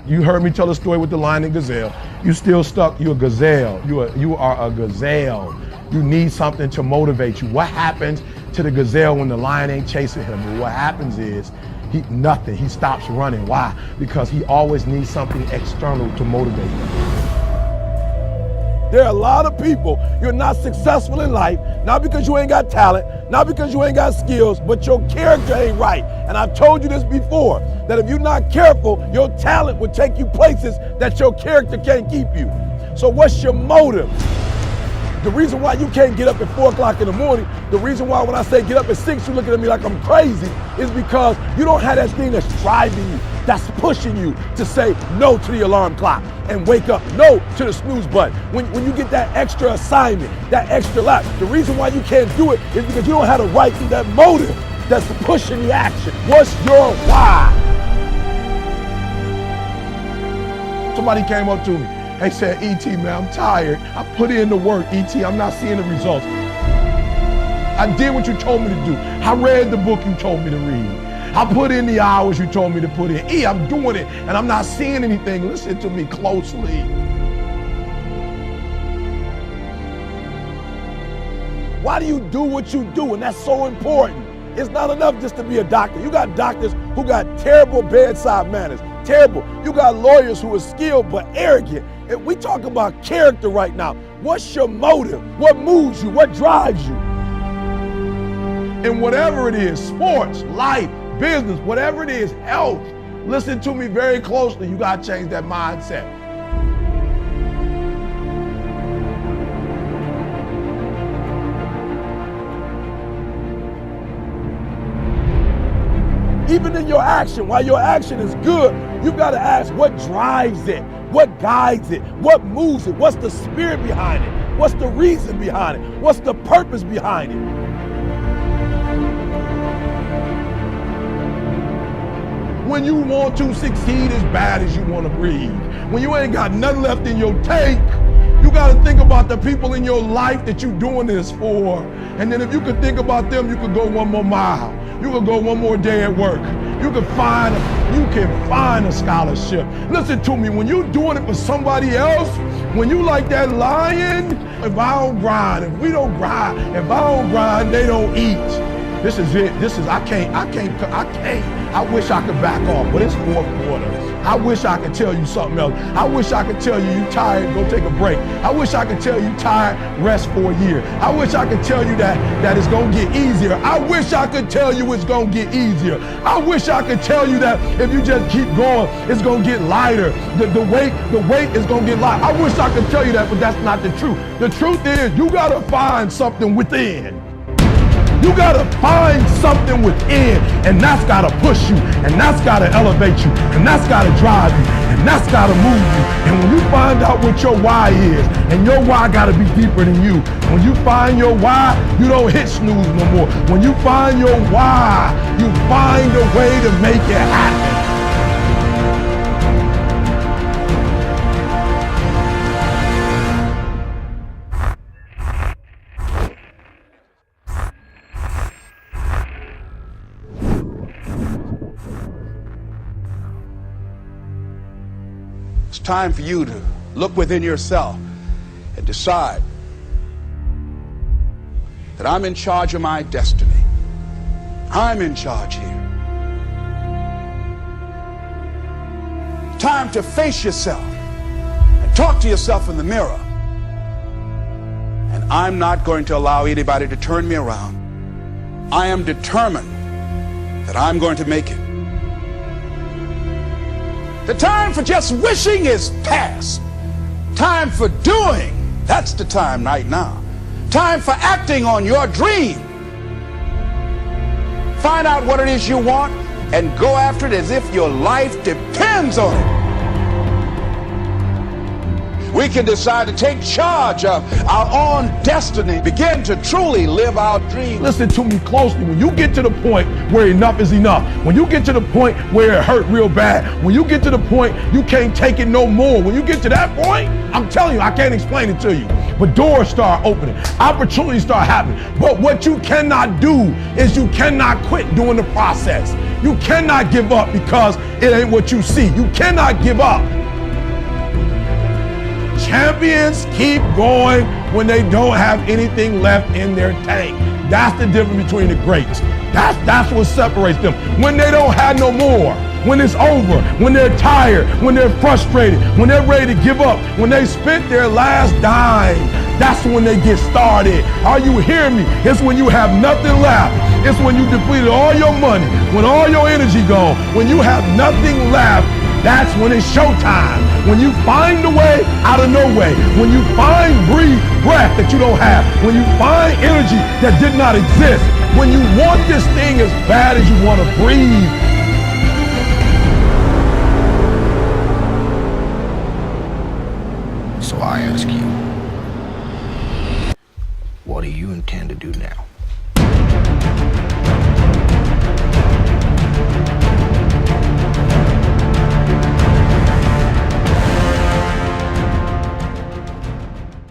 You heard me tell the story with the lion and gazelle. You still stuck, you're a gazelle. You are a gazelle. You need something to motivate you. What happens to the gazelle when the lion ain't chasing him? Well, what happens is, nothing. He stops running. Why? Because he always needs something external to motivate him. There are a lot of people, you're not successful in life, not because you ain't got talent, not because you ain't got skills, but your character ain't right. And I've told you this before, that if you're not careful, your talent will take you places that your character can't keep you. So what's your motive? The reason why you can't get up at 4 o'clock in the morning, the reason why when I say get up at 6, you're looking at me like I'm crazy, is because you don't have that thing that's driving you, that's pushing you to say no to the alarm clock and wake up, no to the snooze button. When you get that extra assignment, that extra lap, the reason why you can't do it is because you don't have the right thing, that motive that's pushing the action. What's your why? Somebody came up to me. They said, E.T., man, I'm tired. I put in the work, E.T., I'm not seeing the results. I did what you told me to do. I read the book you told me to read. I put in the hours you told me to put in. I'm doing it, and I'm not seeing anything. Listen to me closely. Why do you do what you do? And that's so important. It's not enough just to be a doctor. You got doctors who got terrible bedside manners. Terrible. You got lawyers who are skilled but arrogant. And we talk about character right now. What's your motive? What moves you? What drives you? And whatever it is, sports, life, business, whatever it is, health, listen to me very closely. You got to change that mindset. Even in your action, while your action is good, you've got to ask what drives it, what guides it, what moves it, what's the spirit behind it, what's the reason behind it, what's the purpose behind it. When you want to succeed as bad as you want to breathe, when you ain't got nothing left in your tank, you got to think about the people in your life that you're doing this for. And then if you could think about them, you could go one more mile. You could go one more day at work. You can find a scholarship. Listen to me, when you're doing it for somebody else, when you like that lion, if I don't grind, if we don't grind, if I don't grind, they don't eat. This is it. I wish I could back off, but it's fourth quarter. I wish I could tell you something else. I wish I could tell you tired, go take a break. I wish I could tell you tired, rest for a year. I wish I could tell you that it's gonna get easier. I wish I could tell you it's gonna get easier. I wish I could tell you that if you just keep going, it's gonna get lighter. The weight is gonna get lighter. I wish I could tell you that, but that's not the truth. The truth is you gotta find something within. You gotta find something within, and that's gotta push you, and that's gotta elevate you, and that's gotta drive you, and that's gotta move you. And when you find out what your why is, and your why gotta be deeper than you, when you find your why, you don't hit snooze no more. When you find your why, you find a way to make it happen. It's time for you to look within yourself and decide that I'm in charge of my destiny. I'm in charge here. Time to face yourself and talk to yourself in the mirror. And I'm not going to allow anybody to turn me around. I am determined that I'm going to make it. The time for just wishing is past. Time for doing, that's the time right now. Time for acting on your dream. Find out what it is you want and go after it as if your life depends on it. We can decide to take charge of our own destiny, begin to truly live our dreams. Listen to me closely. When you get to the point where enough is enough, when you get to the point where it hurt real bad, when you get to the point you can't take it no more, when you get to that point, I'm telling you, I can't explain it to you, but doors start opening, opportunities start happening. But what you cannot do is you cannot quit during the process. You cannot give up because it ain't what you see. You cannot give up. Champions keep going when they don't have anything left in their tank. That's the difference between the greats. That's what separates them. When they don't have no more, when it's over, when they're tired, when they're frustrated, when they're ready to give up, when they spent their last dime, that's when they get started. Are you hearing me? It's when you have nothing left. It's when you depleted all your money, when all your energy gone, when you have nothing left. That's when it's showtime. When you find a way out of no way. When you find breath that you don't have. When you find energy that did not exist. When you want this thing as bad as you want to breathe.